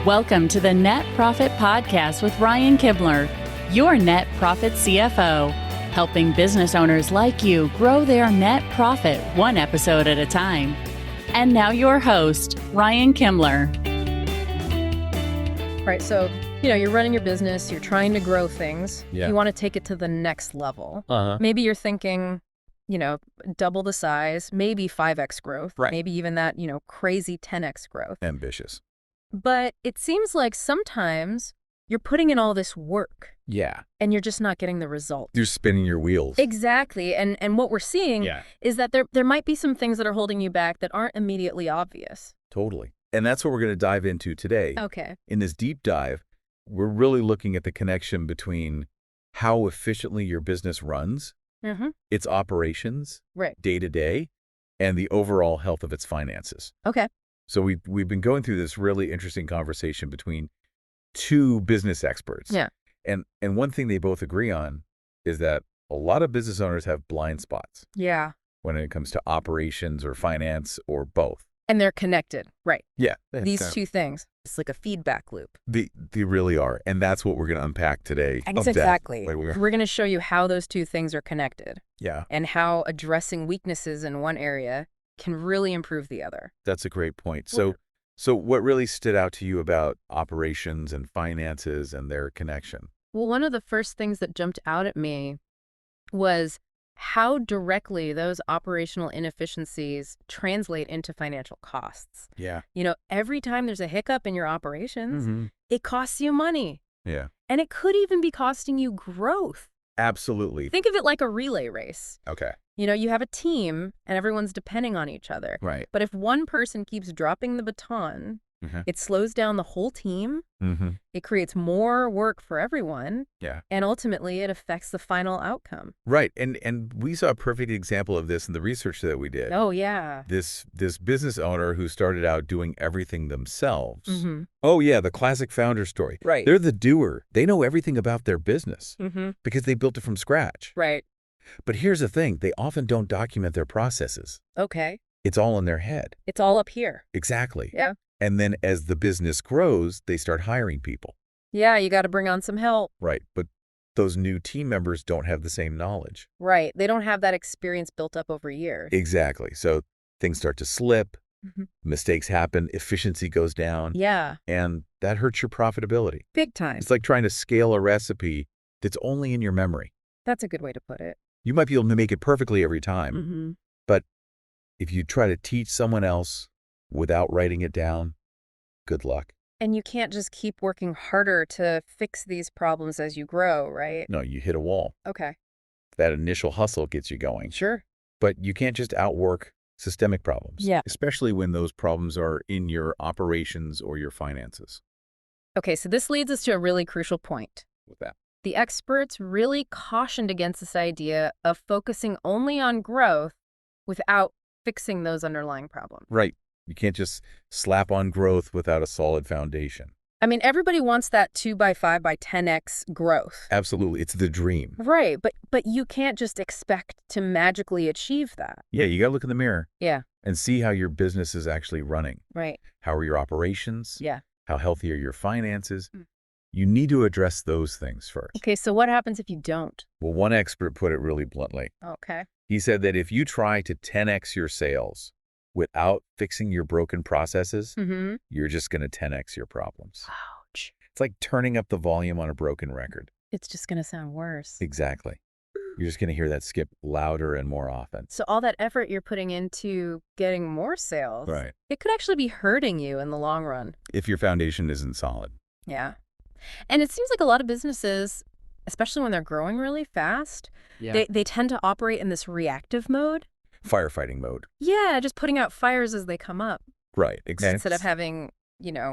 Welcome to the Net Profit Podcast with Ryan Kibler, your net profit CFO, helping business owners like you grow their net profit one episode at a time. And now your host, Ryan Kibler. Right, so, you're running your business, you're trying to grow things. Yeah. You want to take it to the next level. Uh-huh. Maybe you're thinking, double the size, maybe 5x growth, Right. maybe even that, crazy 10x growth. Ambitious. But it seems like sometimes you're putting in all this work Yeah. and you're just not getting the result. You're spinning your wheels. Exactly. And what we're seeing Yeah. is that there might be some things that are holding you back that aren't immediately obvious. Totally. And that's what we're going to dive into today. Okay. In this deep dive, we're really looking at the connection between how efficiently your business runs, Mm-hmm. its operations, Right. day to day, and the overall health of its finances. Okay. So we've been going through this really interesting conversation between two business experts. Yeah. And one thing they both agree on is that a lot of business owners have blind spots Yeah. when it comes to operations or finance or both. And they're connected. Right. Yeah. These two things. It's like a feedback loop. They really are. And that's what we're going to unpack today. Exactly. Like We're going to show you how those two things are connected Yeah, and how addressing weaknesses in one area can really improve the other. that's a great point. So what really stood out to you about operations and finances and their connection? Well, one of the first things that jumped out at me was how directly those operational inefficiencies translate into financial costs. Yeah. Every time there's a hiccup in your operations, Mm-hmm. it costs you money. Yeah. And it could even be costing you growth. Absolutely. Think of it like a relay race. Okay. You have a team and everyone's depending on each other. Right. But if one person keeps dropping the baton, Mhm. it slows down the whole team. Mm-hmm. It creates more work for everyone. Yeah. And ultimately, it affects the final outcome. Right. And we saw a perfect example of this in the research that we did. Oh, yeah. This business owner who started out doing everything themselves. Mm-hmm. Oh, yeah, the classic founder story. Right. They're the doer. They know everything about their business Mm-hmm. because they built it from scratch. Right. But here's the thing. They often don't document their processes. Okay. It's all in their head. It's all up here. Exactly. Yeah. And then as the business grows, they start hiring people. Yeah, you got to bring on some help. Right. But those new team members don't have the same knowledge. Right. They don't have that experience built up over years. Exactly. So things start to slip. Mm-hmm. Mistakes happen. Efficiency goes down. Yeah. And that hurts your profitability. Big time. It's like trying to scale a recipe that's only in your memory. That's a good way to put it. You might be able to make it perfectly every time, Mm-hmm. but if you try to teach someone else without writing it down, good luck. And you can't just keep working harder to fix these problems as you grow, right? No, you hit a wall. Okay. That initial hustle gets you going, Sure. but you can't just outwork systemic problems, Yeah. especially when those problems are in your operations or your finances. Okay, so this leads us to a really crucial point. With that. The experts really cautioned against this idea of focusing only on growth without fixing those underlying problems. Right. You can't just slap on growth without a solid foundation. I mean, everybody wants that 2x5 by 10x growth. Absolutely. It's the dream. Right, but you can't just expect to magically achieve that. Yeah, you got to look in the mirror Yeah, and see how your business is actually running. right. How are your operations? Yeah. How healthy are your finances? Mm. You need to address those things first. Okay, so what happens if you don't? Well, one expert put it really bluntly. Okay. He said that if you try to 10x your sales without fixing your broken processes, Mm-hmm. you're just going to 10x your problems. Ouch. It's like turning up the volume on a broken record. It's just going to sound worse. Exactly. You're just going to hear that skip louder and more often. So all that effort you're putting into getting more sales, Right. it could actually be hurting you in the long run. If your foundation isn't solid. Yeah. And it seems like a lot of businesses, especially when they're growing really fast, they tend to operate in this reactive mode. Firefighting mode. Yeah, just putting out fires as they come up Right. Exactly. instead of having,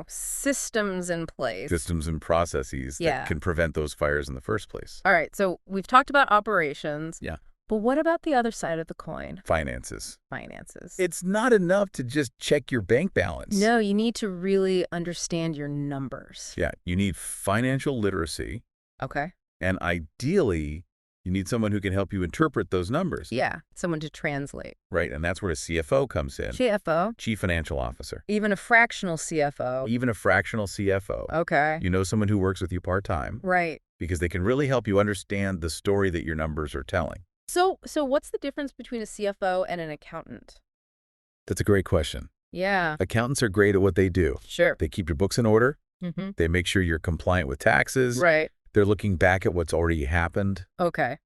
systems in place. Systems and processes Yeah. that can prevent those fires in the first place. All right, so we've talked about operations. Yeah. But what about the other side of the coin? Finances. Finances. It's not enough to just check your bank balance. No, you need to really understand your numbers. Yeah, you need financial literacy Okay. and ideally You need someone who can help you interpret those numbers. Yeah, someone to translate. Right, and that's where a CFO comes in. CFO? Chief Financial Officer. Even a fractional CFO. Even a fractional CFO. Okay. You know someone who works with you part-time. Right. Because they can really help you understand the story that your numbers are telling. So what's the difference between a CFO and an accountant? That's a great question. Yeah. Accountants are great at what they do. Sure. They keep your books in order. Mm-hmm. They make sure you're compliant with taxes. Right. They're looking back at what's already happened. Okay.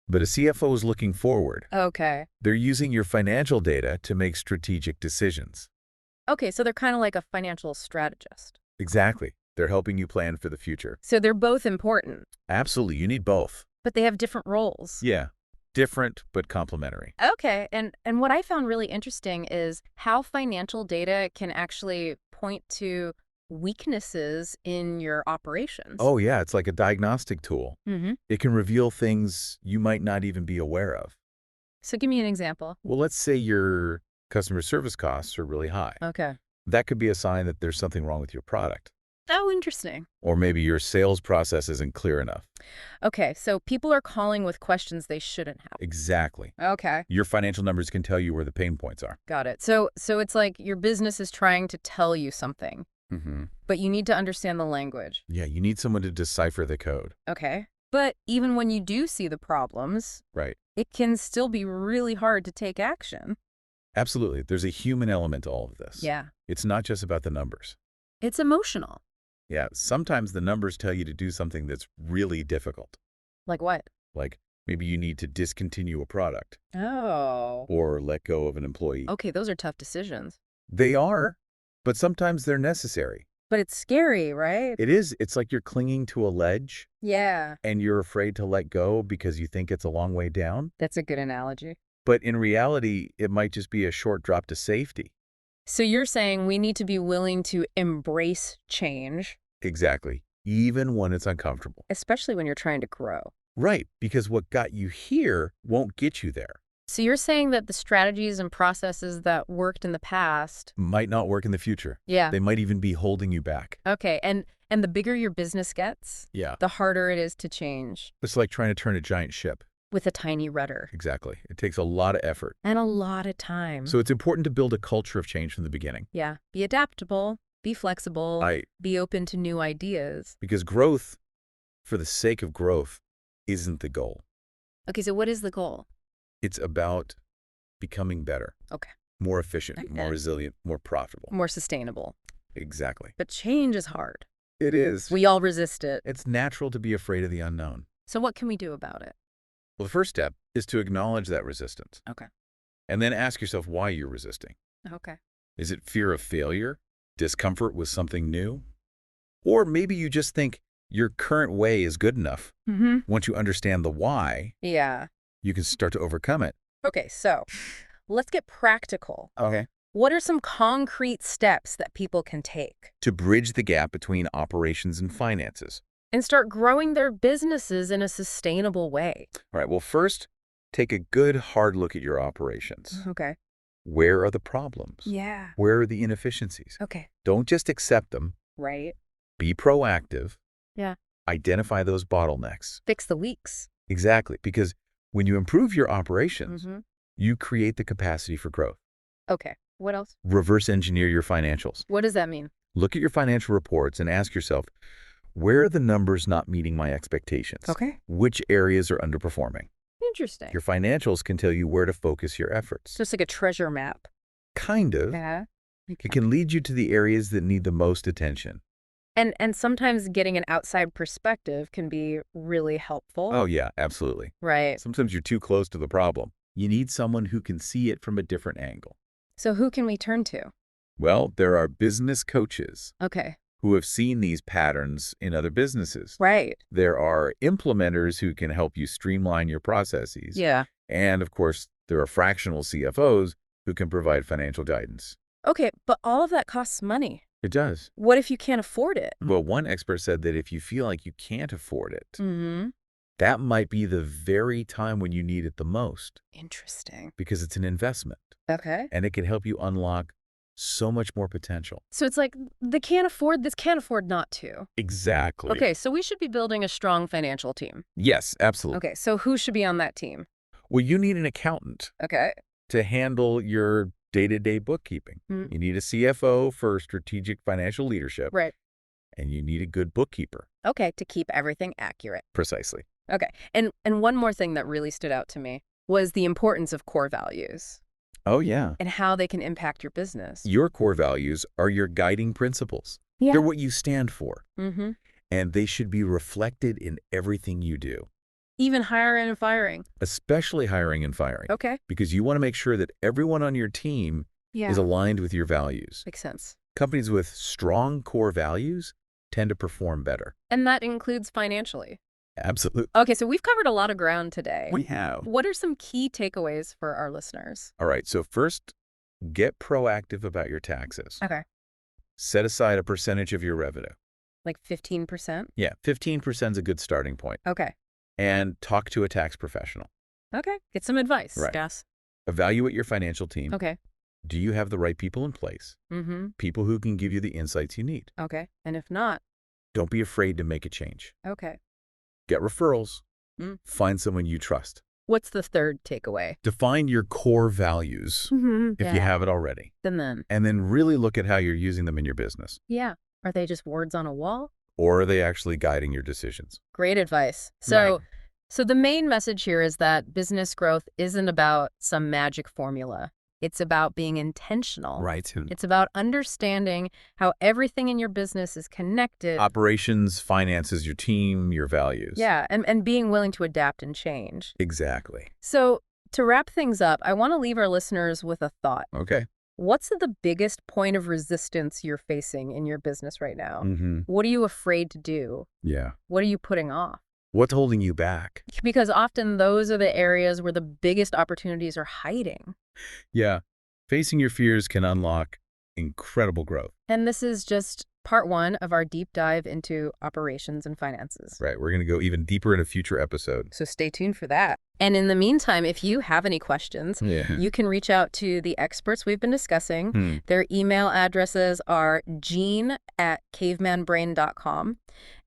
But a CFO is looking forward. Okay. They're using your financial data to make strategic decisions. Okay, so they're kind of like a financial strategist. Exactly. They're helping you plan for the future. So they're both important, Absolutely. You need both. but they have different roles. Yeah. Different, but complementary. Okay, and what I found really interesting is how financial data can actually point to weaknesses in your operations. Oh, yeah. It's like a diagnostic tool. Mm-hmm. It can reveal things you might not even be aware of. So give me an example. Well, let's say your customer service costs are really high. Okay. That could be a sign that there's something wrong with your product. Oh, interesting. Or maybe your sales process isn't clear enough. Okay, so people are calling with questions they shouldn't have. Exactly. Okay. Your financial numbers can tell you where the pain points are. Got it. So it's like your business is trying to tell you something, Mm-hmm. but you need to understand the language. Yeah, you need someone to decipher the code. Okay. But even when you do see the problems, Right. it can still be really hard to take action. Absolutely. There's a human element to all of this. Yeah. It's not just about the numbers. It's emotional. Yeah, sometimes the numbers tell you to do something that's really difficult. Like what? Like maybe you need to discontinue a product Oh. or let go of an employee. Okay, those are tough decisions. They are, but sometimes they're necessary. But it's scary, right? It is. It's like you're clinging to a ledge Yeah. and you're afraid to let go because you think it's a long way down. That's a good analogy. But in reality, it might just be a short drop to safety. So you're saying we need to be willing to embrace change, Exactly. Even when it's uncomfortable. especially when you're trying to grow. Right, because what got you here won't get you there. So you're saying that the strategies and processes that worked in the past. Might not work in the future. Yeah. They might even be holding you back. Okay, and the bigger your business gets, Yeah. the harder it is to change It's like trying to turn a giant ship. with a tiny rudder. Exactly. It takes a lot of effort. And a lot of time. So it's important to build a culture of change from the beginning. Yeah, be adaptable, be flexible, be open to new ideas. Because growth, for the sake of growth, isn't the goal. Okay, so what is the goal? It's about becoming better. Okay. More efficient, Okay. more resilient, more profitable. More sustainable. Exactly. But change is hard. It is. We all resist it. It's natural to be afraid of the unknown. So what can we do about it? Well, the first step is to acknowledge that resistance. Okay. And then ask yourself why you're resisting. Okay. Is it fear of failure? Discomfort with something new? Or maybe you just think your current way is good enough. Mm-hmm. Once you understand the why, Yeah. you can start to overcome it. Okay, so let's get practical. Okay. What are some concrete steps that people can take To bridge the gap between operations and finances. and start growing their businesses in a sustainable way? All right, well, first, take a good hard look at your operations. Okay. Where are the problems? Yeah. Where are the inefficiencies? Okay. Don't just accept them. Right. Be proactive. Yeah. Identify those bottlenecks. Fix the leaks. Exactly, because when you improve your operations, Mm-hmm. you create the capacity for growth. Okay. What else? Reverse engineer your financials. What does that mean? Look at your financial reports and ask yourself, where are the numbers not meeting my expectations? Okay. Which areas are underperforming? Interesting. Your financials can tell you where to focus your efforts. Just like a treasure map. Kind of. Yeah. It can lead you to the areas that need the most attention. And sometimes getting an outside perspective can be really helpful. Oh, yeah, absolutely. Right. Sometimes you're too close to the problem. You need someone who can see it from a different angle. So who can we turn to? Well, there are business coaches Okay. who have seen these patterns in other businesses. Right. There are implementers who can help you streamline your processes. Yeah. And, of course, there are fractional CFOs who can provide financial guidance. Okay, but all of that costs money. It does. What if you can't afford it? Well, one expert said that if you feel like you can't afford it, Mm-hmm. that might be the very time when you need it the most Interesting. because it's an investment Okay. and it can help you unlock so much more potential. So it's like, they can't afford this, can't afford not to. Exactly. Okay, so we should be building a strong financial team. Yes, absolutely. Okay, so who should be on that team? Well, you need an accountant Okay. to handle your day-to-day bookkeeping. Mm. You need a CFO for strategic financial leadership. Right. And you need a good bookkeeper. Okay, to keep everything accurate. Precisely. Okay, and one more thing that really stood out to me was the importance of core values Oh, yeah. and how they can impact your business. Your core values are your guiding principles. Yeah. They're what you stand for. Mm-hmm. And they should be reflected in everything you do, Even hiring and firing. especially hiring and firing. Okay. Because you want to make sure that everyone on your team Yeah. is aligned with your values. Makes sense. Companies with strong core values tend to perform better. And that includes financially. Absolutely. Okay, so we've covered a lot of ground today. We have. What are some key takeaways for our listeners? All right. So first, get proactive about your taxes. Okay. Set aside a percentage of your revenue. Like 15%? Yeah, 15% is a good starting point. Okay. And talk to a tax professional. Okay. Get some advice, Right. Gus. Evaluate your financial team. Okay. Do you have the right people in place? Mm-hmm. People who can give you the insights you need. Okay. And if not, Don't be afraid to make a change. okay. Get referrals. Mm. Find someone you trust. What's the third takeaway? Define your core values Mm-hmm. if you have it already. Then. And then really look at how you're using them in your business. Yeah. Are they just words on a wall? Or are they actually guiding your decisions? Great advice. So, Right. so the main message here is that business growth isn't about some magic formula. It's about being intentional. Right. It's about understanding how everything in your business is connected. Operations, finances, your team, your values. Yeah, and being willing to adapt and change. Exactly. So to wrap things up, I want to leave our listeners with a thought. Okay. What's the biggest point of resistance you're facing in your business right now? Mm-hmm. What are you afraid to do? Yeah. What are you putting off? What's holding you back? Because often those are the areas where the biggest opportunities are hiding. Yeah. Facing your fears can unlock incredible growth. And this is just part one of our deep dive into operations and finances. Right. We're going to go even deeper in a future episode. So stay tuned for that. And in the meantime, if you have any questions, Yeah. you can reach out to the experts we've been discussing. Hmm. Their email addresses are gene@cavemanbrain.com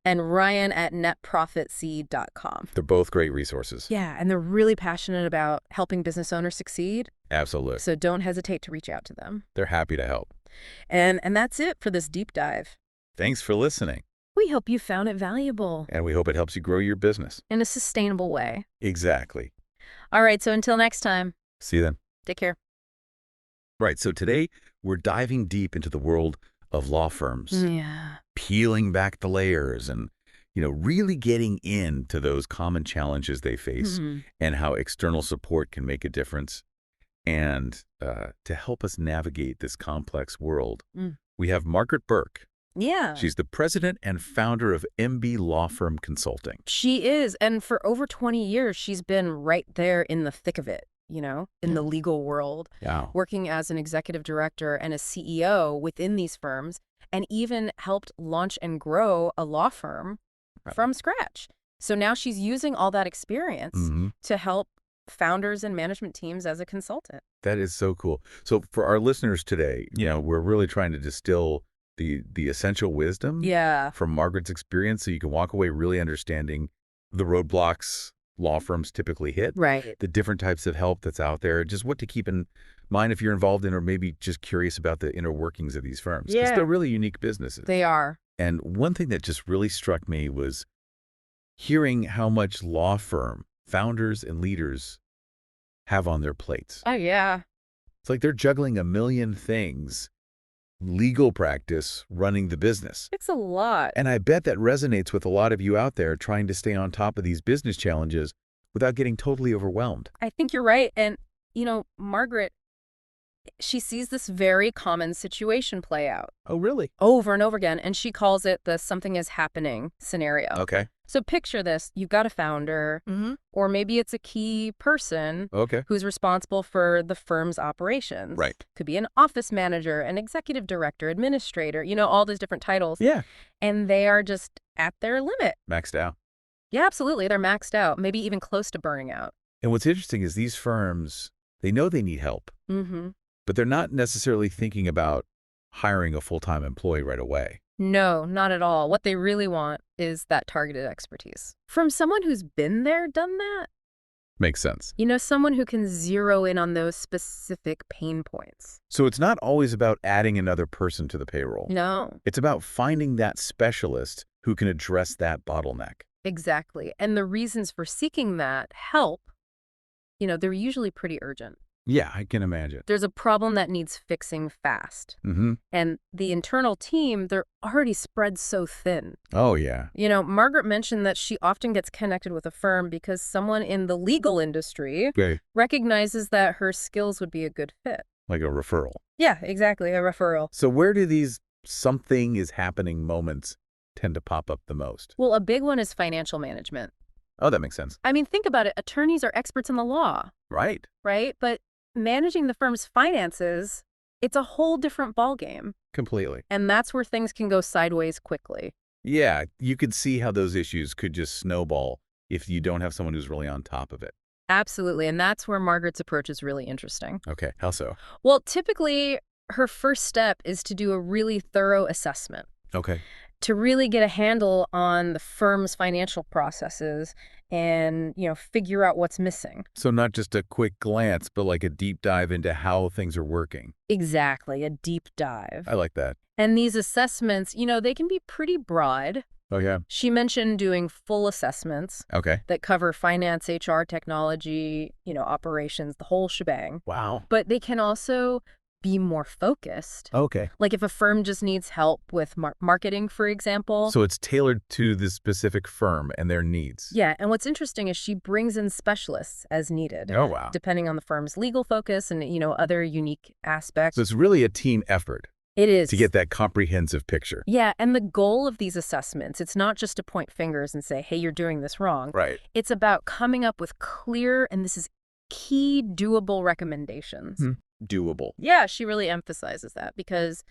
and ryan@netprofitseed.com. They're both great resources. Yeah, and they're really passionate about helping business owners succeed. Absolutely. So don't hesitate to reach out to them. They're happy to help. And that's it for this deep dive. Thanks for listening. We hope you found it valuable And we hope it helps you grow your business. in a sustainable way. Exactly. All right, so until next time, See you then. take care. Right. So today we're diving deep into the world of law firms, Yeah. peeling back the layers and, really getting into those common challenges they face Mhm. and how external support can make a difference. And to help us navigate this complex world, we have Margaret Burke. Yeah. She's the president and founder of MB Law Firm Consulting. She is. And for over 20 years, she's been right there in the thick of it, in the legal world, Yeah. working as an executive director and a CEO within these firms, and even helped launch and grow a law firm from scratch. So now she's using all that experience Mm-hmm. to help founders and management teams as a consultant. That is so cool. So for our listeners today, we're really trying to distill the essential wisdom Yeah. from Margaret's experience so you can walk away really understanding the roadblocks law firms typically hit, Right. the different types of help that's out there, just what to keep in mind if you're involved in or maybe just curious about the inner workings of these firms. Because Yeah. they're really unique businesses. They are. And one thing that just really struck me was hearing how much law firm founders and leaders have on their plates. Oh, yeah. It's like they're juggling a million things, legal practice, running the business. It's a lot. And I bet that resonates with a lot of you out there trying to stay on top of these business challenges without getting totally overwhelmed. I think you're right. And, Margaret, she sees this very common situation play out Oh, really? over and over again, and she calls it the something is happening scenario. Okay. So picture this. You've got a founder, or maybe it's a key person Okay. who's responsible for the firm's operations. Right. Could be an office manager, an executive director, administrator, all these different titles. Yeah. And they are just at their limit. Maxed out. Yeah, absolutely. They're maxed out, maybe even close to burning out. And what's interesting is these firms, they know they need help. Mm-hmm. but they're not necessarily thinking about hiring a full-time employee right away. No, not at all. What they really want is that targeted expertise. From someone who's been there, done that. Makes sense. Someone who can zero in on those specific pain points. So it's not always about adding another person to the payroll. No, It's about finding that specialist who can address that bottleneck. exactly. And the reasons for seeking that help, they're usually pretty urgent. Yeah, I can imagine. There's a problem that needs fixing fast. Mm-hmm. And the internal team, they're already spread so thin. Oh, yeah. Margaret mentioned that she often gets connected with a firm because someone in the legal industry Okay. recognizes that her skills would be a good fit. Like a referral. Yeah, exactly, a referral. So where do these something is happening moments tend to pop up the most? Well, a big one is financial management. Oh, that makes sense. I mean, think about it. Attorneys are experts in the law, Right. right? But managing the firm's finances, it's a whole different ballgame. Completely. And that's where things can go sideways quickly. Yeah, you could see how those issues could just snowball if you don't have someone who's really on top of it. Absolutely. And that's where Margaret's approach is really interesting. Okay, how so? Well, typically, her first step is to do a really thorough assessment Okay. to really get a handle on the firm's financial processes and, figure out what's missing. So not just a quick glance, but like a deep dive into how things are working. Exactly, a deep dive. I like that. And these assessments, they can be pretty broad. Oh, yeah. She mentioned doing full assessments Okay. that cover finance, HR, technology, operations, the whole shebang. Wow. But they can also be more focused. Okay. Like if a firm just needs help with marketing, for example. So it's tailored to the specific firm and their needs. Yeah, and what's interesting is she brings in specialists as needed. Oh, wow. Depending on the firm's legal focus and, other unique aspects. So it's really a team effort It is. to get that comprehensive picture. Yeah, and the goal of these assessments, it's not just to point fingers and say, hey, you're doing this wrong. Right. It's about coming up with clear, and this is key, doable recommendations. Doable. Yeah, she really emphasizes that because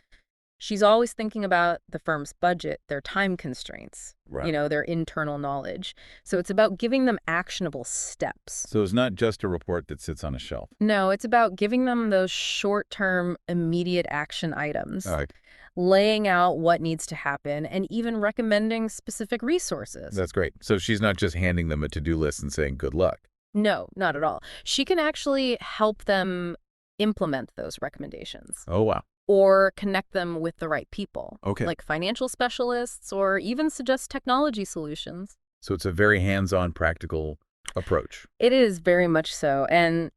she's always thinking about the firm's budget, their time constraints, Right. their internal knowledge. So it's about giving them actionable steps. So it's not just a report that sits on a shelf. No, it's about giving them those short-term, immediate action items, All right. laying out what needs to happen, and even recommending specific resources. That's great. So she's not just handing them a to-do list and saying good luck. No, not at all. She can actually help them implement those recommendations Oh, wow. or connect them with the right people, Okay. like financial specialists, or even suggest technology solutions. So it's a very hands-on, practical approach. It is very much so. And,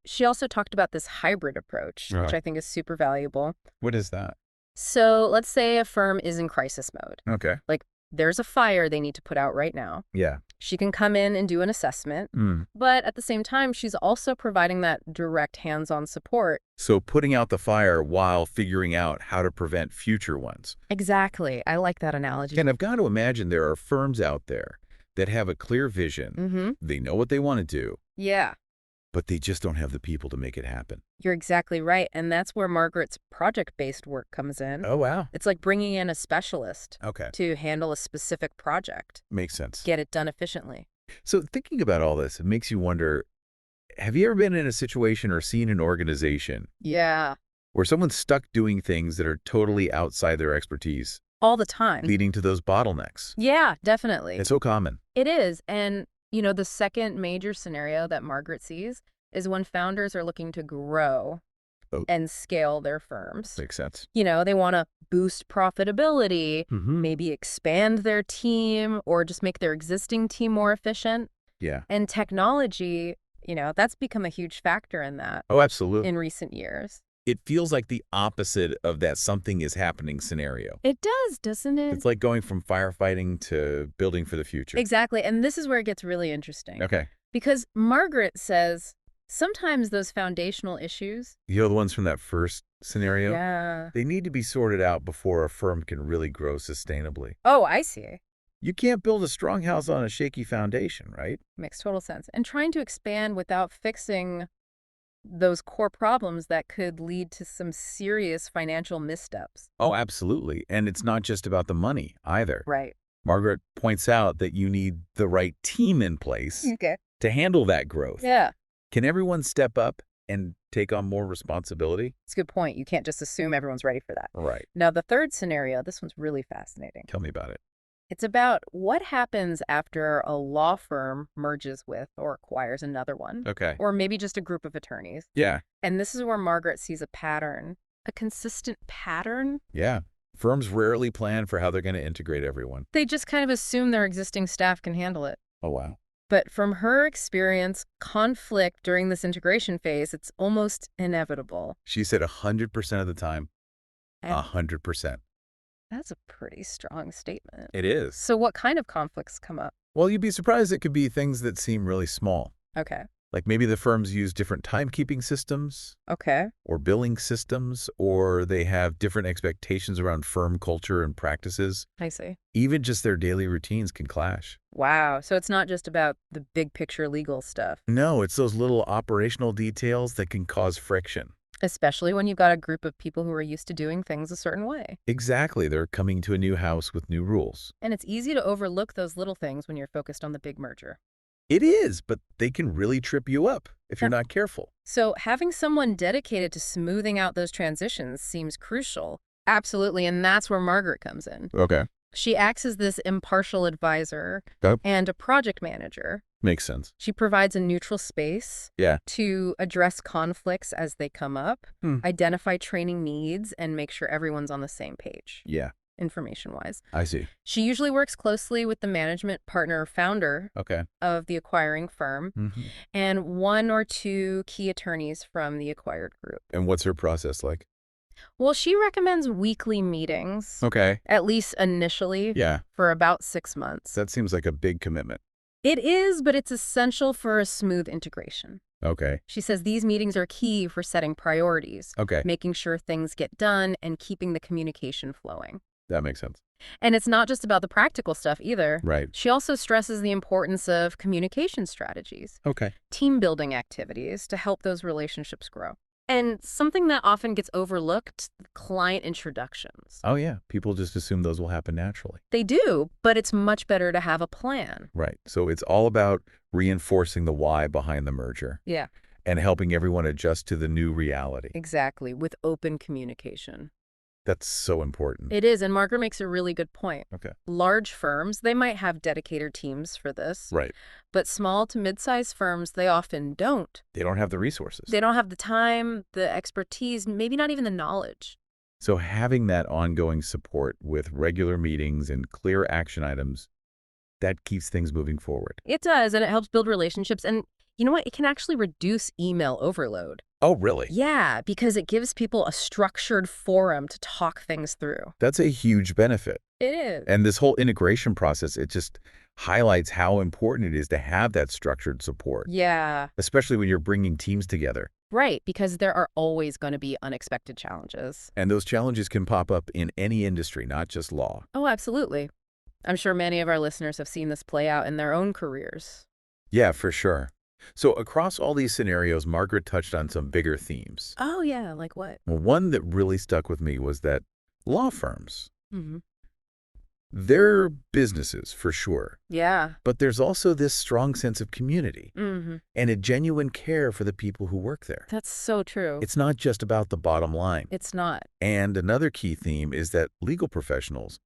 she also talked about this hybrid approach, which Right. I think is super valuable. What is that? So let's say a firm is in crisis mode. Okay. Like there's a fire they need to put out right now. Yeah. She can come in and do an assessment, Mm. but at the same time, she's also providing that direct hands-on support. So putting out the fire while figuring out how to prevent future ones. Exactly. I like that analogy. And I've got to imagine there are firms out there that have a clear vision. Mm-hmm. They know what they want to do, Yeah, but they just don't have the people to make it happen. you're exactly right. And that's where Margaret's project-based work comes in. Oh, wow. It's like bringing in a specialist Okay. to handle a specific project, Makes sense. get it done efficiently. So thinking about all this, it makes you wonder, have you ever been in a situation or seen an organization Yeah, where someone's stuck doing things that are totally outside their expertise, all the time. leading to those bottlenecks? Yeah, definitely. It's so common. It is. And, the second major scenario that Margaret sees is when founders are looking to grow Oh. and scale their firms. Makes sense. They want to boost profitability, Mm-hmm. maybe expand their team, or just make their existing team more efficient. Yeah. And technology, that's become a huge factor in that Oh, absolutely. in recent years. It feels like the opposite of that something is happening scenario. It does, doesn't it? It's like going from firefighting to building for the future. Exactly. And this is where it gets really interesting. Okay. Because Margaret says sometimes those foundational issues, You know the ones from that first scenario? yeah. They need to be sorted out before a firm can really grow sustainably. Oh, I see. You can't build a strong house on a shaky foundation, right? Makes total sense. And trying to expand without fixing those core problems that could lead to some serious financial missteps. Oh, absolutely. And it's not just about the money either. Right. Margaret points out that you need the right team in place Okay. to handle that growth. Yeah. Can everyone step up and take on more responsibility? It's a good point. You can't just assume everyone's ready for that. Right. Now, the third scenario, this one's really fascinating. Tell me about it. It's about what happens after a law firm merges with or acquires another one, Okay. or maybe just a group of attorneys. Yeah. And this is where Margaret sees a pattern, a consistent pattern. Yeah. Firms rarely plan for how they're going to integrate everyone. They just kind of assume their existing staff can handle it. Oh, wow. But from her experience, conflict during this integration phase, it's almost inevitable. She said 100% of the time, And 100%. that's a pretty strong statement. It is. So what kind of conflicts come up? Well, you'd be surprised it could be things that seem really small. Okay. Like maybe the firms use different timekeeping systems Okay. or billing systems, or they have different expectations around firm culture and practices. I see. Even just their daily routines can clash. Wow. So it's not just about the big picture legal stuff, No, it's those little operational details that can cause friction. especially when you've got a group of people who are used to doing things a certain way. Exactly. They're coming to a new house with new rules. And it's easy to overlook those little things when you're focused on the big merger. It is, but they can really trip you up if you're Yeah. not careful. So having someone dedicated to smoothing out those transitions seems crucial. Absolutely. And that's where Margaret comes in. Okay. She acts as this impartial advisor Yep. and a project manager. Makes sense. She provides a neutral space Yeah. to address conflicts as they come up, identify training needs, and make sure everyone's on the same page, Yeah, information-wise. I see. She usually works closely with the management partner or founder Okay. of the acquiring firm and one or two key attorneys from the acquired group. And what's her process like? Well, she recommends weekly meetings, Okay. at least initially, Yeah, for about 6 months. that seems like a big commitment. It is, but it's essential for a smooth integration. Okay. She says these meetings are key for setting priorities, Okay. making sure things get done, and keeping the communication flowing. That makes sense. And it's not just about the practical stuff either. Right. She also stresses the importance of communication strategies, Okay. team building activities to help those relationships grow. And something that often gets overlooked, client introductions. Oh, yeah. People just assume those will happen naturally. They do, but it's much better to have a plan. Right. So it's all about reinforcing the why behind the merger Yeah, and helping everyone adjust to the new reality. exactly, with open communication. That's so important. It is, and Margaret makes a really good point. Okay. Large firms, they might have dedicated teams for this, Right. but small to mid-sized firms, they often don't. They don't have the resources. They don't have the time, the expertise, maybe not even the knowledge. So having that ongoing support with regular meetings and clear action items, that keeps things moving forward. It does, and it helps build relationships. And you know what? It can actually reduce email overload. Oh, really? Yeah, because it gives people a structured forum to talk things through. That's a huge benefit. It is. And this whole integration process, it just highlights how important it is to have that structured support, Yeah, especially when you're bringing teams together. right, because there are always going to be unexpected challenges. And those challenges can pop up in any industry, not just law. Oh, absolutely. I'm sure many of our listeners have seen this play out in their own careers. Yeah, for sure. So across all these scenarios, Margaret touched on some bigger themes. Oh, yeah, like what? Well, one that really stuck with me was that law firms, Mm-hmm. they're businesses for sure, Yeah. but there's also this strong sense of community Mm-hmm. and a genuine care for the people who work there. That's so true. It's not just about the bottom line. It's not. And another key theme is that legal professionals,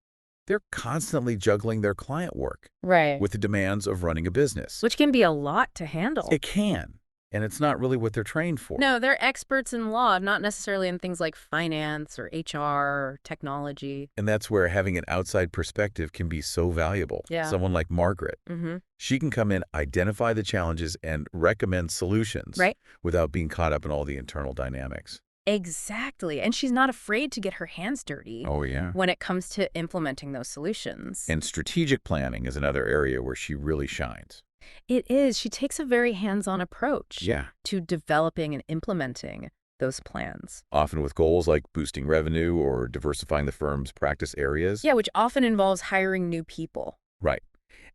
they're constantly juggling their client work Right. with the demands of running a business. Which can be a lot to handle. It can, and it's not really what they're trained for. No, they're experts in law, not necessarily in things like finance or HR or technology. And that's where having an outside perspective can be so valuable. Yeah. Someone like Margaret, Mm-hmm. she can come in, identify the challenges, and recommend solutions Right. without being caught up in all the internal dynamics. Exactly. And she's not afraid to get her hands dirty Oh, yeah. when it comes to implementing those solutions. And strategic planning is another area where she really shines. It is. She takes a very hands-on approach Yeah. to developing and implementing those plans. Often with goals like boosting revenue or diversifying the firm's practice areas. Yeah, which often involves hiring new people. Right.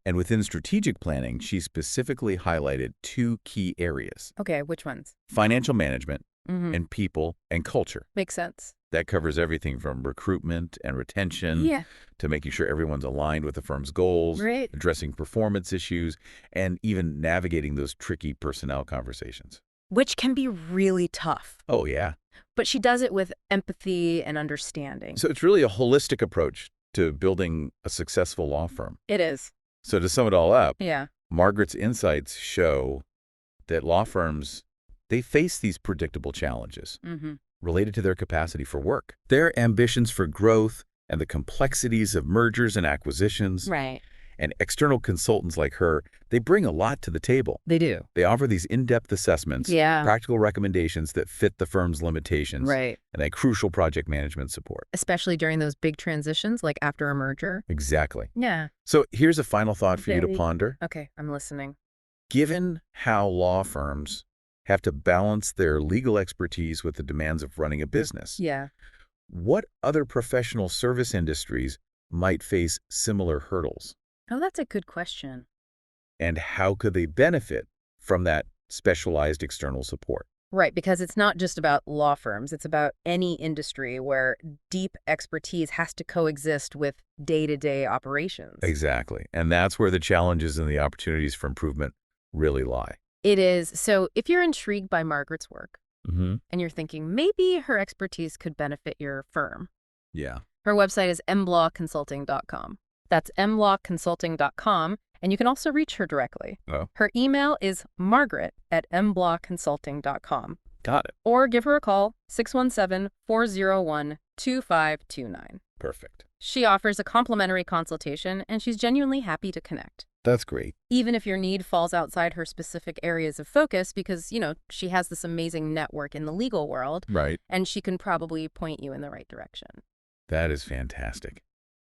And within strategic planning, she specifically highlighted two key areas: Okay, which ones? financial management Mm-hmm. and people and culture. Makes sense. That covers everything from recruitment and retention Yeah, to making sure everyone's aligned with the firm's goals, right. addressing performance issues, and even navigating those tricky personnel conversations. which can be really tough. Oh, yeah. But she does it with empathy and understanding. So it's really a holistic approach to building a successful law firm. It is. So to sum it all up, Yeah. Margaret's insights show that law firms, they face these predictable challenges related to their capacity for work, their ambitions for growth, and the complexities of mergers and acquisitions. Right. And external consultants like her, they bring a lot to the table. They do. They offer these in-depth assessments, Yeah. practical recommendations that fit the firm's limitations, Right. and that crucial project management support. Especially during those big transitions, like after a merger. Exactly. Yeah. So here's a final thought for you to Very- ponder. Okay, I'm listening. Given how law firms have to balance their legal expertise with the demands of running a business, Yeah. what other professional service industries might face similar hurdles? Oh, that's a good question. And how could they benefit from that specialized external support? Right, because it's not just about law firms. It's about any industry where deep expertise has to coexist with day-to-day operations. Exactly. And that's where the challenges and the opportunities for improvement really lie. It is. So if you're intrigued by Margaret's work Mm-hmm. and you're thinking maybe her expertise could benefit your firm, Yeah. her website is mblawconsulting.com. That's mblawconsulting.com, and you can also reach her directly. Oh. Her email is margaret@mblawconsulting.com. Got it. Or give her a call, 617-401-2529. Perfect. She offers a complimentary consultation, and she's genuinely happy to connect. That's great. Even if your need falls outside her specific areas of focus, because, she has this amazing network in the legal world, Right. and she can probably point you in the right direction. That is fantastic.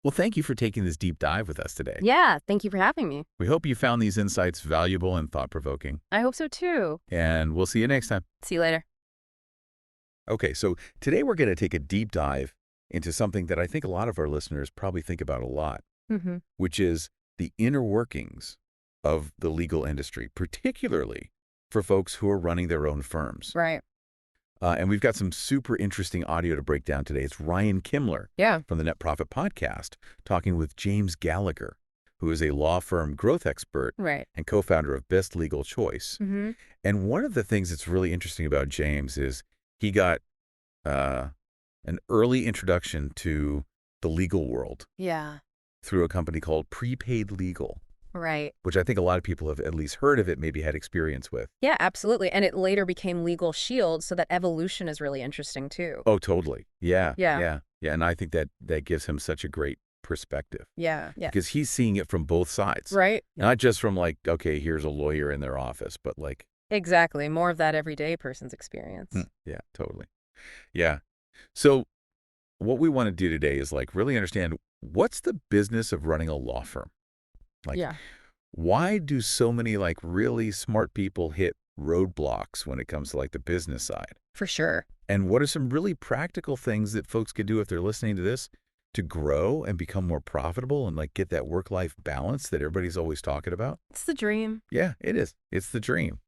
Well, thank you for taking this deep dive with us today. Yeah, thank you for having me. We hope you found these insights valuable and thought-provoking. I hope so too. And we'll see you next time. See you later. Okay, so today we're going to take a deep dive into something that I think a lot of our listeners probably think about a lot, which is the inner workings of the legal industry, particularly for folks who are running their own firms. Right. And we've got some super interesting audio to break down today. It's Ryan Kimmler Yeah. from the Net Profit Podcast talking with James Gallagher, who is a law firm growth expert Right. and co-founder of Best Legal Choice. And one of the things that's really interesting about James is he got an early introduction to the legal world Yeah. through a company called Prepaid Legal, Right. which I think a lot of people have at least heard of it, maybe had experience with. Yeah, absolutely. And it later became Legal Shield, so that evolution is really interesting too. Oh, totally. Yeah. Yeah. Yeah. And I think that gives him such a great perspective Yeah. Yeah. because he's seeing it from both sides. Right. Not just from like, okay, here's a lawyer in their office, but like, Exactly. More of that everyday person's experience. yeah, totally. Yeah. So what we want to do today is like really understand what's the business of running a law firm? Like, Yeah. why do so many like really smart people hit roadblocks when it comes to like the business side? For sure. And what are some really practical things that folks could do if they're listening to this to grow and become more profitable and like get that work-life balance that everybody's always talking about? It's the dream. Yeah, it is. It's the dream.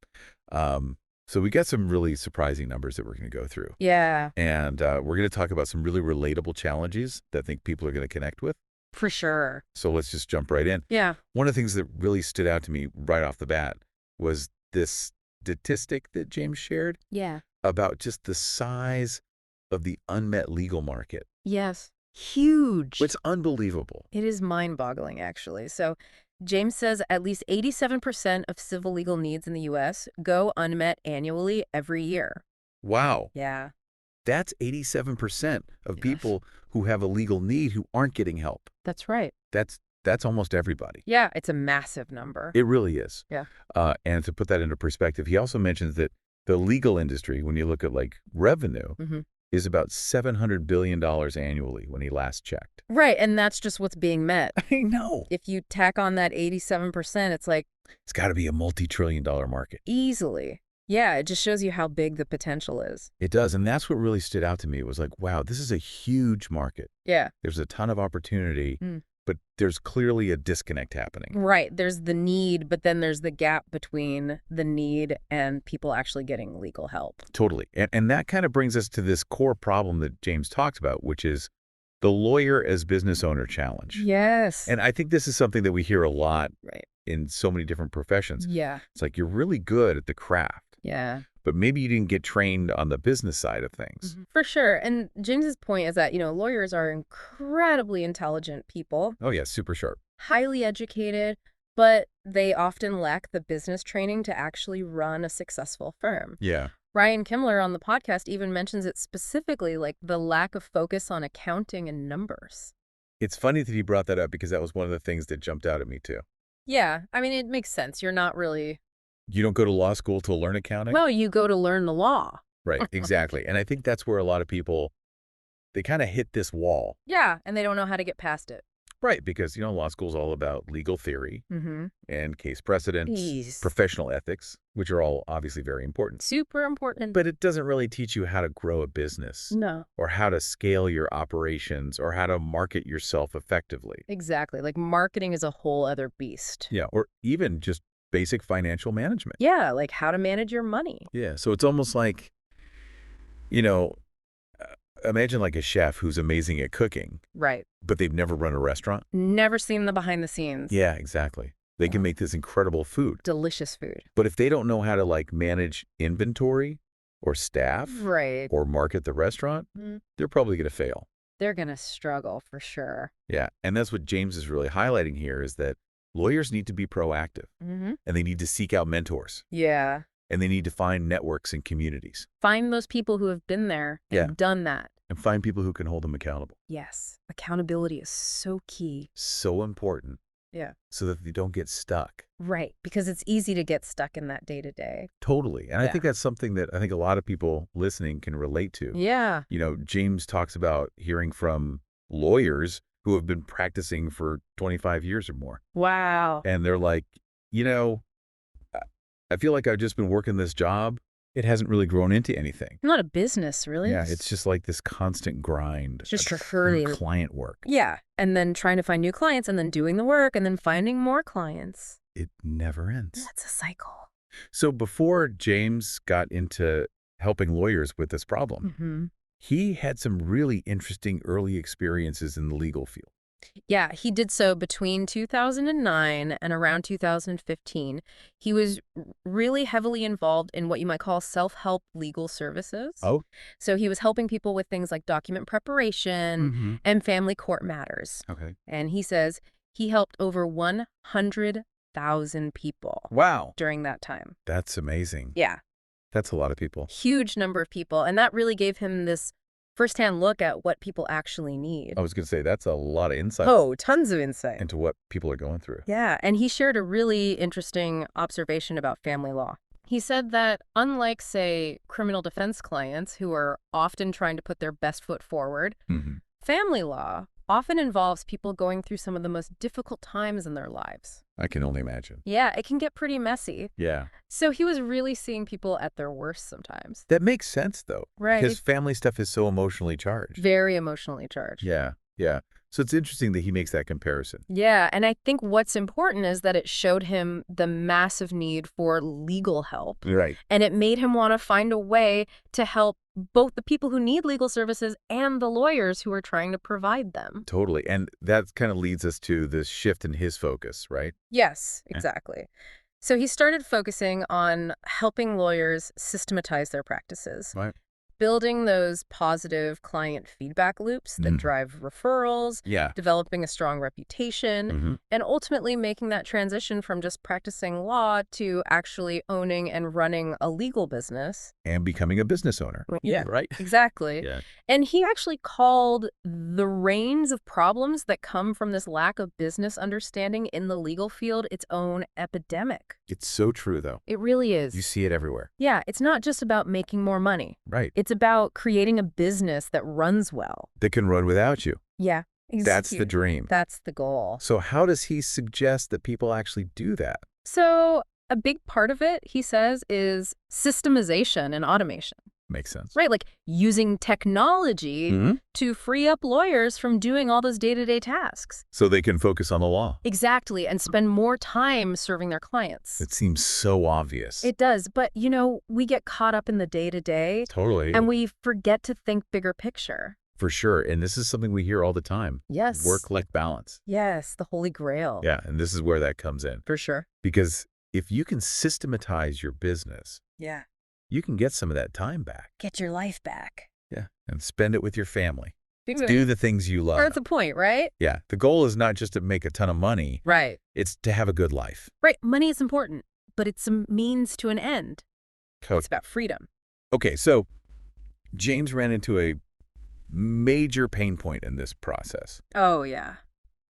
So we got some really surprising numbers that we're going to go through. Yeah. And we're going to talk about some really relatable challenges that I think people are going to connect with. For sure. So let's just jump right in. Yeah. One of the things that really stood out to me right off the bat was this statistic that James shared Yeah. about just the size of the unmet legal market. Yes. Huge. It's unbelievable. It is mind-boggling, actually. So James says at least 87% of civil legal needs in the U.S. go unmet annually every year. Wow. Yeah. That's 87% of Yes. people who have a legal need who aren't getting help. That's right. That's almost everybody. Yeah, it's a massive number. It really is. Yeah. And to put that into perspective, he also mentions that the legal industry, when you look at like revenue, is about $700 billion annually when he last checked. Right, and that's just what's being met. I know. If you tack on that 87%, it's like It's got to be a multi-trillion-dollar market. easily. Yeah, it just shows you how big the potential is. It does. And that's what really stood out to me. It was like, wow, this is a huge market. Yeah. There's a ton of opportunity, but there's clearly a disconnect happening. Right. There's the need, but then there's the gap between the need and people actually getting legal help. Totally. And that kind of brings us to this core problem that James talked about, which is the lawyer as business owner challenge. Yes. And I think this is something that we hear a lot Right. in so many different professions. Yeah. It's like you're really good at the craft, Yeah. but maybe you didn't get trained on the business side of things. For sure. And James's point is that, lawyers are incredibly intelligent people, Oh, yeah, super sharp. highly educated, but they often lack the business training to actually run a successful firm. Yeah. Ryan Kimler on the podcast even mentions it specifically, like the lack of focus on accounting and numbers. It's funny that he brought that up because that was one of the things that jumped out at me, too. Yeah, I mean, it makes sense. You're not really... You don't go to law school to learn accounting? No, you go to learn the law. Right, exactly. And I think that's where a lot of people, they kind of hit this wall. Yeah, and they don't know how to get past it. Right, because, law school's all about legal theory and case precedents, professional ethics, which are all obviously very important. Super important. But it doesn't really teach you how to grow a business. No. Or how to scale your operations or how to market yourself effectively. Exactly. Like marketing is a whole other beast. Yeah, or even just basic financial management. Yeah, like how to manage your money. Yeah, so it's almost like, imagine like a chef who's amazing at cooking. Right. But they've never run a restaurant. Never seen the behind the scenes. Yeah, exactly. They can make this incredible food. Delicious food. But if they don't know how to like manage inventory or staff Right. or market the restaurant, they're probably going to fail. They're going to struggle for sure. Yeah, and that's what James is really highlighting here is that lawyers need to be proactive and they need to seek out mentors. Yeah. And they need to find networks and communities. Find those people who have been there and done that. And find people who can hold them accountable. Yes. Accountability is so key. So important. Yeah. So that they don't get stuck. Right. Because it's easy to get stuck in that day-to-day. Totally. And I think that's something that I think a lot of people listening can relate to. Yeah. James talks about hearing from lawyers who have been practicing for 25 years or more. Wow. And they're like, I feel like I've just been working this job. It hasn't really grown into anything. Not a business, really. Yeah, it's just like this constant grind. Just of hurting. Client work. Yeah, and then trying to find new clients and then doing the work and then finding more clients. It never ends. That's a cycle. So before James got into helping lawyers with this problem, he had some really interesting early experiences in the legal field. Yeah, he did so between 2009 and around 2015. He was really heavily involved in what you might call self-help legal services. Oh. So he was helping people with things like document preparation and family court matters. Okay. And he says he helped over 100,000 people. Wow. During that time. That's amazing. Yeah. That's a lot of people. Huge number of people. And that really gave him this firsthand look at what people actually need. I was going to say, that's a lot of insight. Oh, tons of insight. Into what people are going through. Yeah, and he shared a really interesting observation about family law. He said that unlike, say, criminal defense clients who are often trying to put their best foot forward, family law often involves people going through some of the most difficult times in their lives. I can only imagine. Yeah, it can get pretty messy. Yeah. So he was really seeing people at their worst sometimes. That makes sense, though. Right. Because family stuff is so emotionally charged. Very emotionally charged. Yeah, yeah. So it's interesting that he makes that comparison. Yeah, and I think what's important is that it showed him the massive need for legal help. Right. And it made him want to find a way to help both the people who need legal services and the lawyers who are trying to provide them. Totally. And that kind of leads us to this shift in his focus, right? Yes, exactly. So he started focusing on helping lawyers systematize their practices. Right. Building those positive client feedback loops that drive referrals, developing a strong reputation, and ultimately making that transition from just practicing law to actually owning and running a legal business. And becoming a business owner. Yeah, right. Exactly. Yeah. And he actually called the range of problems that come from this lack of business understanding in the legal field its own epidemic. It's so true, though. It really is. You see it everywhere. Yeah, it's not just about making more money. Right. It's about creating a business that runs well. That can run without you. Yeah, exactly. That's the dream. That's the goal. So how does he suggest that people actually do that? So a big part of it, he says, is systemization and automation. Makes sense. Right, like using technology to free up lawyers from doing all those day-to-day tasks. So they can focus on the law. Exactly, and spend more time serving their clients. It seems so obvious. It does, but, we get caught up in the day-to-day. Totally. And we forget to think bigger picture. For sure, and this is something we hear all the time. Yes. Work-life balance. Yes, the holy grail. Yeah, and this is where that comes in. For sure. Because if you can systematize your business, you can get some of that time back. Get your life back. Yeah, and spend it with your family. Exactly. Do the things you love. That's the point, right? Yeah, the goal is not just to make a ton of money. Right. It's to have a good life. Right. Money is important, but it's a means to an end. It's about freedom. Okay, so James ran into a major pain point in this process, Oh, yeah.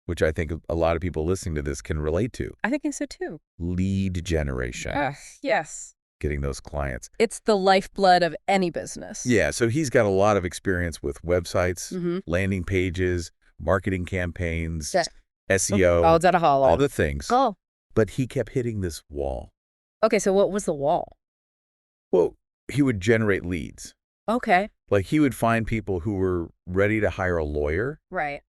which I think a lot of people listening to this can relate to. I think so too. Lead generation, Yes. getting those clients. It's the lifeblood of any business. Yeah, so he's got a lot of experience with websites, Mm-hmm. landing pages, marketing campaigns, Yeah. SEO, Oh, it's at a hollow. all the things. Oh. But he kept hitting this wall. Okay, so what was the wall? Well, he would generate leads. Okay. Like he would find people who were ready to hire a lawyer, Right.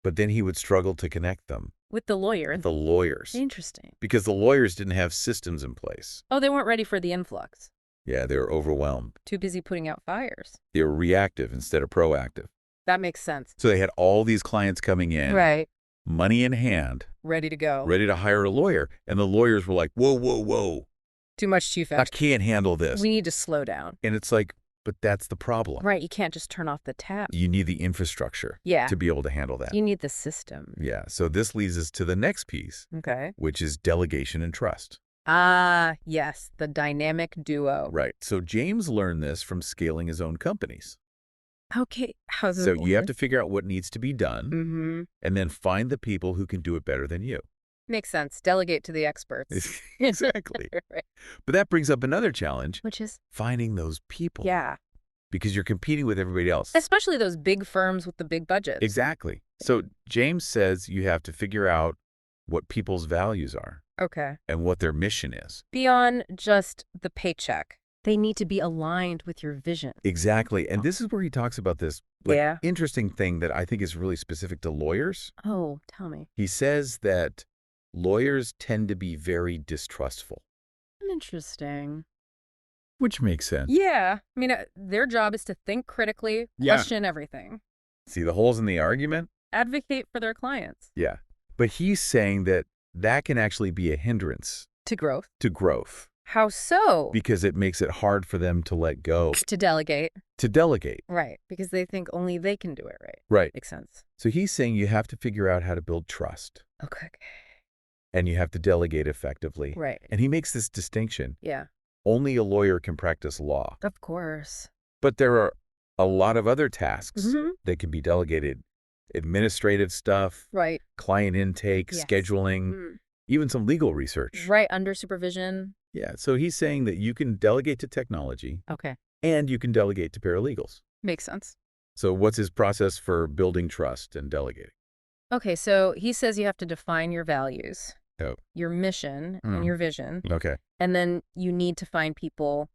but then he would struggle to connect them. With the lawyer. The lawyers. Interesting. Because the lawyers didn't have systems in place. Oh, they weren't ready for the influx. Yeah, they were overwhelmed. Too busy putting out fires. They were reactive instead of proactive. That makes sense. So they had all these clients coming in, Right. money in hand, Ready to go. ready to hire a lawyer. And the lawyers were like, whoa, whoa, whoa, Too much too I fast. can't handle this. We need to slow down. And it's like, but that's the problem. Right. You can't just turn off the tap. You need the infrastructure Yeah. to be able to handle that. You need the system. Yeah, so this leads us to the next piece, Okay. which is delegation and trust. Ah, yes. The dynamic duo. Right. So James learned this from scaling his own companies. Okay. How's it So you have to figure out what needs to be done Mm-hmm. and then find the people who can do it better than you. Makes sense. Delegate to the experts. Exactly. Right. But that brings up another challenge, Which is, finding those people. yeah. Because you're competing with everybody else. Especially those big firms with the big budgets. Exactly. So James says you have to figure out what people's values are Okay. and what their mission is. Beyond just the paycheck, they need to be aligned with your vision. Exactly. And this is where he talks about this Yeah. interesting thing that I think is really specific to lawyers. Oh, tell me. He says that lawyers tend to be very distrustful, Interesting. which makes sense. Yeah. I mean, their job is to think critically, Yeah. question everything, See the holes in the argument? advocate for their clients. Yeah. But he's saying that that can actually be a hindrance To growth. to growth How so? because it makes it hard for them to let go, To delegate. to delegate. Right. Because they think only they can do it right. Right. Makes sense. So he's saying you have to figure out how to build trust Okay. and you have to delegate effectively. Right. And he makes this distinction. Yeah. Only a lawyer can practice law. Of course. But there are a lot of other tasks Mhm. that can be delegated. Administrative stuff, Right. client intake, Yes. scheduling, Mm. even some legal research. Right. Under supervision. Yeah, so he's saying that you can delegate to technology Okay. and you can delegate to paralegals. Makes sense. So what's his process for building trust and delegating? Okay. So he says you have to define your values, Oh. your mission, Mm. and your vision. Okay, And then you need to find people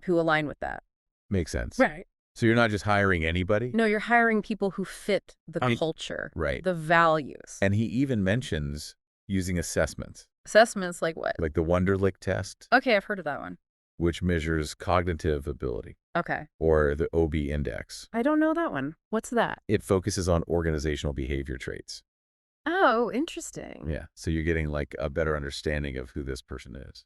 who align with that. makes sense. Right. So you're not just hiring anybody? No, you're hiring people who fit the I mean, culture, right. the values. And he even mentions using assessments, Assessments like what? like the Wonderlic test, Okay, I've heard of that one. which measures cognitive ability, Okay. or the OB index. I don't know that one. What's that? It focuses on organizational behavior traits. Oh, interesting. Yeah, so you're getting like a better understanding of who this person is.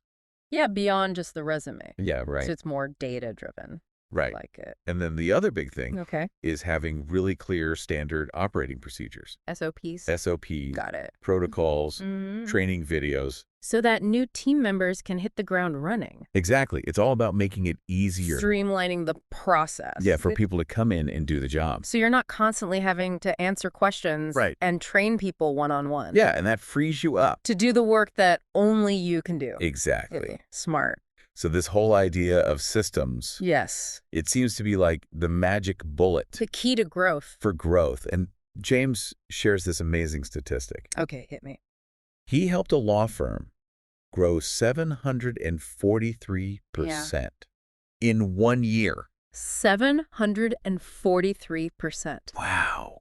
Yeah, beyond just the resume. Yeah, right. So it's more data driven. Right. I like it. And then the other big thing Okay. is having really clear standard operating procedures, SOPs. SOPs, Got it. protocols, Mhm. training videos. So that new team members can hit the ground running. Exactly. It's all about making it easier. Streamlining the process. Yeah, for people to come in and do the job. So you're not constantly having to answer questions Right. and train people one-on-one. Yeah, and that frees you up. To do the work that only you can do. Exactly. Smart. So this whole idea of systems, Yes. it seems to be like the magic bullet The key to growth. for growth. And James shares this amazing statistic. Okay, hit me. He helped a law firm grow 743% in 1 year. 743%. Wow.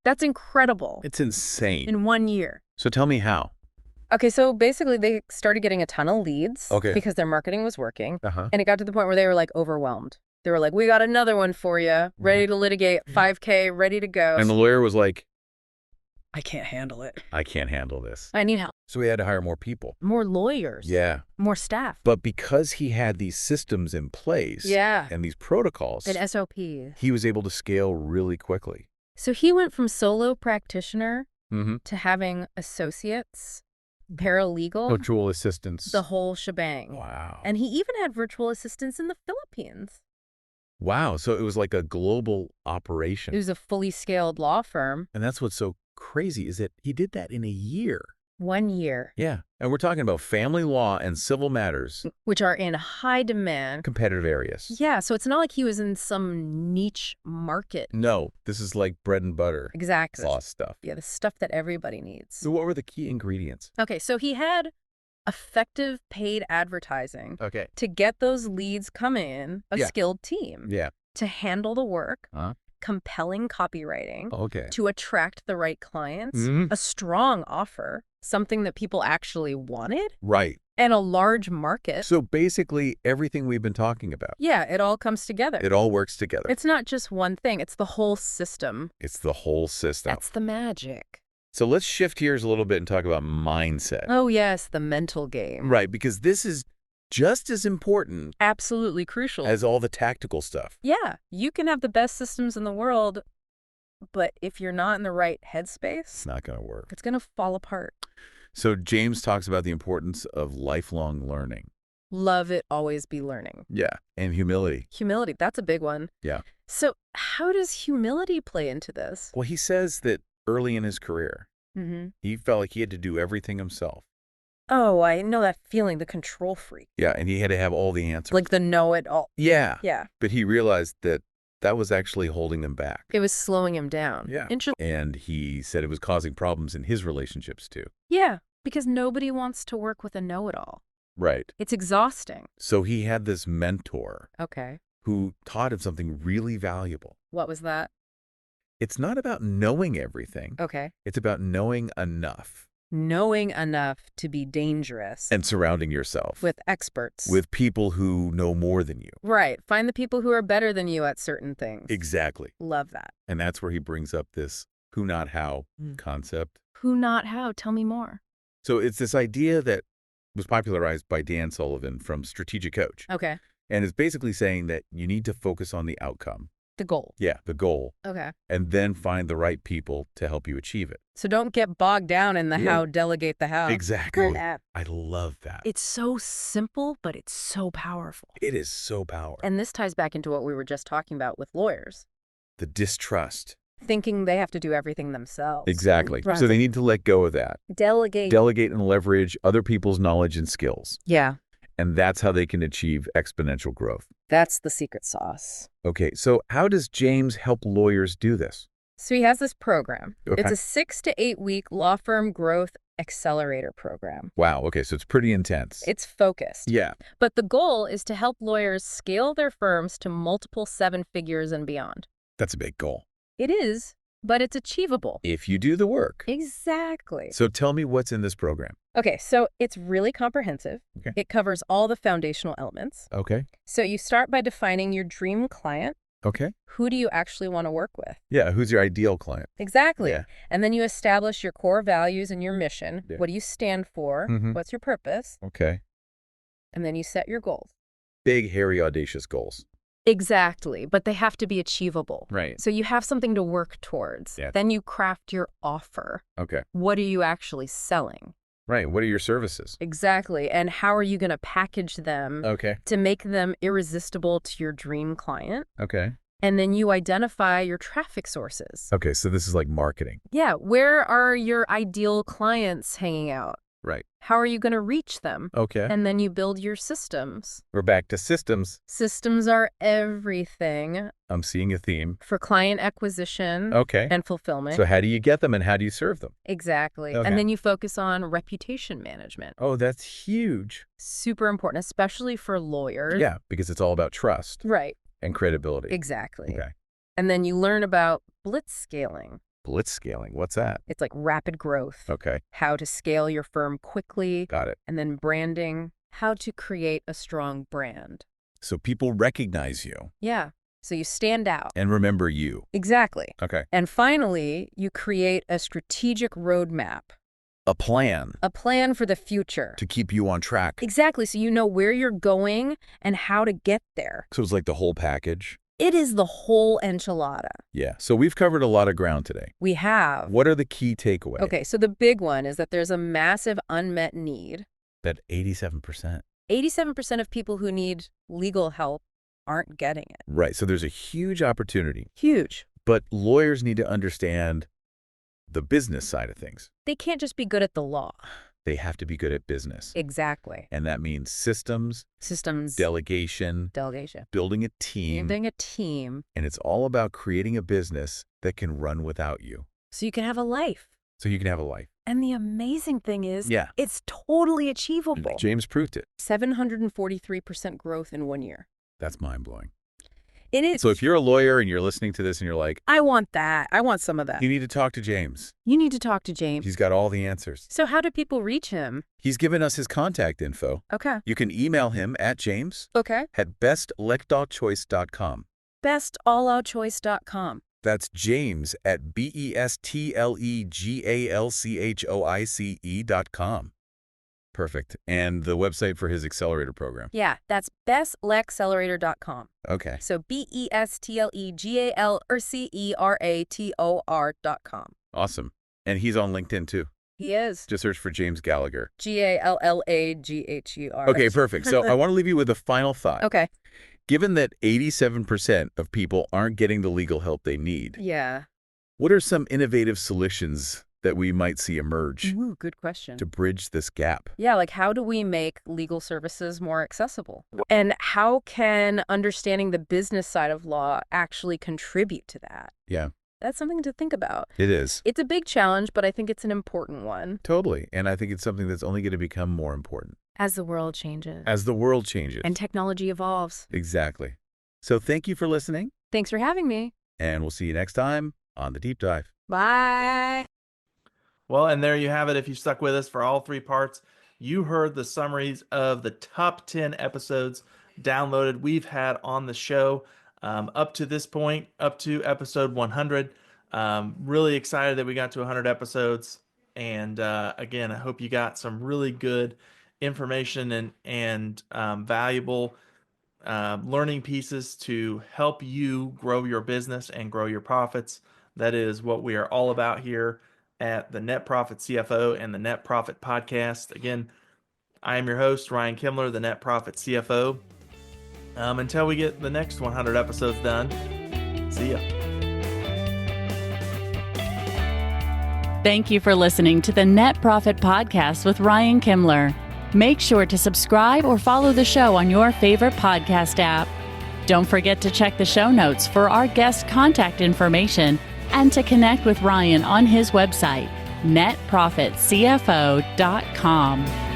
That's incredible. It's insane. In 1 year. So tell me how. Okay, so basically they started getting a ton of leads. Okay. Because their marketing was working. Uh-huh. And it got to the point where they were like overwhelmed. They were like, we got another one for you, ready to litigate, 5K, ready to go. And the lawyer was like, I can't handle it. I can't handle this. I need help. So he had to hire more people. More lawyers. Yeah. More staff. But because he had these systems in place and these protocols, and SOPs, he was able to scale really quickly. So he went from solo practitioner to having associates, paralegal, Virtual assistants. the whole shebang. Wow. And he even had virtual assistants in the Philippines. Wow. So it was like a global It operation. was a fully scaled law firm. And that's what's so crazy is that he did that in a year. 1 year. Yeah. And we're talking about family law and civil matters, Which are in high demand. competitive areas. Yeah, so it's not like he was in some niche market. No, this is like bread and butter Exactly. sauce stuff. Yeah, the stuff that everybody needs. So what were the key ingredients? Okay, so he had effective paid advertising Okay. to get those leads coming in, a Yeah. skilled team, Yeah. to handle the work, Huh? compelling copywriting, Okay. to attract the right clients, Mhm. a strong offer, something that people actually wanted, Right. and a large market. So basically everything we've been talking about, Yeah, it all comes together. it all works together. It's not just one thing. It's the whole system. It's the whole system. That's the magic. So let's shift gears a little bit and talk about mindset. Oh, yes, the mental game. Right, because this is just as important Absolutely crucial. as all the tactical stuff. Yeah, you can have the best systems in the world, but if you're not in the right headspace, It's not going to work. it's going to fall apart. So James talks about the importance of lifelong learning. Love it, always be learning. Yeah. And humility. Humility, that's a big one. Yeah. So how does humility play into this? Well, he says that early in his career, Mm-hmm. he felt like he had to do everything himself. Oh, I know that feeling, the control freak. Yeah, and he had to have all the answers. Like the know-it-all. Yeah. Yeah. But he realized that that was actually holding him back. It was slowing him down. Yeah. Interesting. And he said it was causing problems in his relationships too. Yeah, because nobody wants to work with a know-it-all. Right. It's exhausting. So he had this mentor Okay. who taught him something really valuable. What was that? It's not about knowing everything. Okay. It's about knowing enough Knowing enough to be dangerous. and surrounding yourself With experts. with people who know more than you. Right. Find the people who are better than you at certain things. Exactly. Love that. And that's where he brings up this who, not how concept. Who, not how? Tell me more. So it's this idea that was popularized by Dan Sullivan from Strategic Coach. Okay. And it's basically saying that you need to focus on the outcome. The goal. Yeah, the goal. Okay. And then find the right people to help you achieve it. So don't get bogged down in the Yeah. how, delegate the how. Exactly. That. I love that. It's so simple, but it's so powerful. It is so powerful. And this ties back into what we were just talking about with lawyers, The distrust. thinking they have to do everything themselves. Exactly. Right. So they need to let go of that. Delegate. Delegate and leverage other people's knowledge and skills. Yeah. And that's how they can achieve exponential growth. That's the secret sauce. Okay, so how does James help lawyers do this? So he has this program. Okay. It's a 6 to 8 week law firm growth accelerator program. Wow, okay, so it's pretty intense. It's focused. Yeah. But the goal is to help lawyers scale their firms to multiple 7 figures and beyond. That's a big goal. It is, but it's achievable. If you do the work. Exactly. So tell me what's in this program. Okay, so it's really comprehensive. Okay. It covers all the foundational elements. Okay. So you start by defining your dream client. Okay. Who do you actually want to work with? Yeah, who's your ideal client? Exactly. Yeah. And then you establish your core values and your mission. Yeah. What do you stand for? Mhm. What's your purpose? Okay. And then you set your goals. Big, hairy, audacious goals. Exactly, but they have to be achievable. Right. So you have something to work towards. Yeah. Then you craft your offer. Okay. What are you actually selling? Right, what are your services? Exactly. And how are you going to package them Okay. to make them irresistible to your dream client? Okay. And then you identify your traffic sources. Okay, so this is like marketing. Yeah, where are your ideal clients hanging out? Right. How are you going to reach them? Okay. And then you build your systems. We're back to systems. Systems are everything I'm seeing a theme. for client acquisition Okay. and fulfillment. So how do you get them and how do you serve them? Exactly. Okay. And then you focus on reputation management. Oh, that's huge. Super important, especially for lawyers. Yeah, because it's all about trust Right. and credibility. Exactly. Okay. And then you learn about blitz scaling. Blitz scaling, what's that? It's like rapid growth. Okay, How to scale your firm quickly. got it. And then branding. How to create a strong brand. So people recognize you. Yeah. So you stand out. And remember you. Exactly. Okay. And finally, you create a strategic roadmap. A plan. A plan for the future. To keep you on track. Exactly. So you know where you're going and how to get there. So it's like the whole package? It is the whole enchilada. Yeah. So we've covered a lot of ground today. We have. What are the key takeaways? Okay, so the big one is that there's a massive unmet need. That 87%. 87% of people who need legal help aren't getting it. Right. So there's a huge opportunity. Huge. But lawyers need to understand the business side of things. They can't just be good at the law. They have to be good at business. Exactly. And that means systems, delegation, building a team. Building a team. And it's all about creating a business that can run without you. So you can have a life. So you can have a life. And the amazing thing is, it's totally achievable. James proved it. 743% growth in 1 year. That's mind-blowing. It is. So if you're a lawyer and you're listening to this and you're like, I want that. I want some of that. You need to talk to James. You need to talk to James. He's got all the answers. So how do people reach him? He's given us his contact info. Okay. You can email him at James at bestlectalchoice.com. bestallowchoice.com. That's James at bestlegtalchoice.com. Perfect. And the website for his accelerator program. Yeah, that's bestleccelerator.com. Okay. So bestlegtalceerator.com. Awesome. And he's on LinkedIn too. He is. Just search for James Gallagher. Gallagher. Okay, perfect. So I want to leave you with a final thought. Okay. Given that 87% of people aren't getting the legal help they need, what are some innovative solutions that we might see emerge? Ooh, good question. To bridge this gap? Yeah, like how do we make legal services more accessible? And how can understanding the business side of law actually contribute to that? Yeah. That's something to think about. It is. It's a big challenge, but I think it's an important one. Totally. And I think it's something that's only going to become more important. As the world changes. As the world changes. And technology evolves. Exactly. So thank you for listening. Thanks for having me. And we'll see you next time on The Deep Dive. Bye. Well, and there you have it. If you stuck with us for all 3 parts, you heard the summaries of the top 10 episodes downloaded we've had on the show up to this point, up to episode 100. Really excited that we got to 100 episodes. And again, I hope you got some really good information and valuable learning pieces to help you grow your business and grow your profits. That is what we are all about here at the Net Profit CFO and the Net Profit Podcast. Again, I am your host, Ryan Kimmler, the Net Profit CFO. Until we get the next 100 episodes done, see ya. Thank you for listening to the Net Profit Podcast with Ryan Kimmler. Make sure to subscribe or follow the show on your favorite podcast app. Don't forget to check the show notes for our guest contact information and to connect with Ryan on his website, netprofitcfo.com.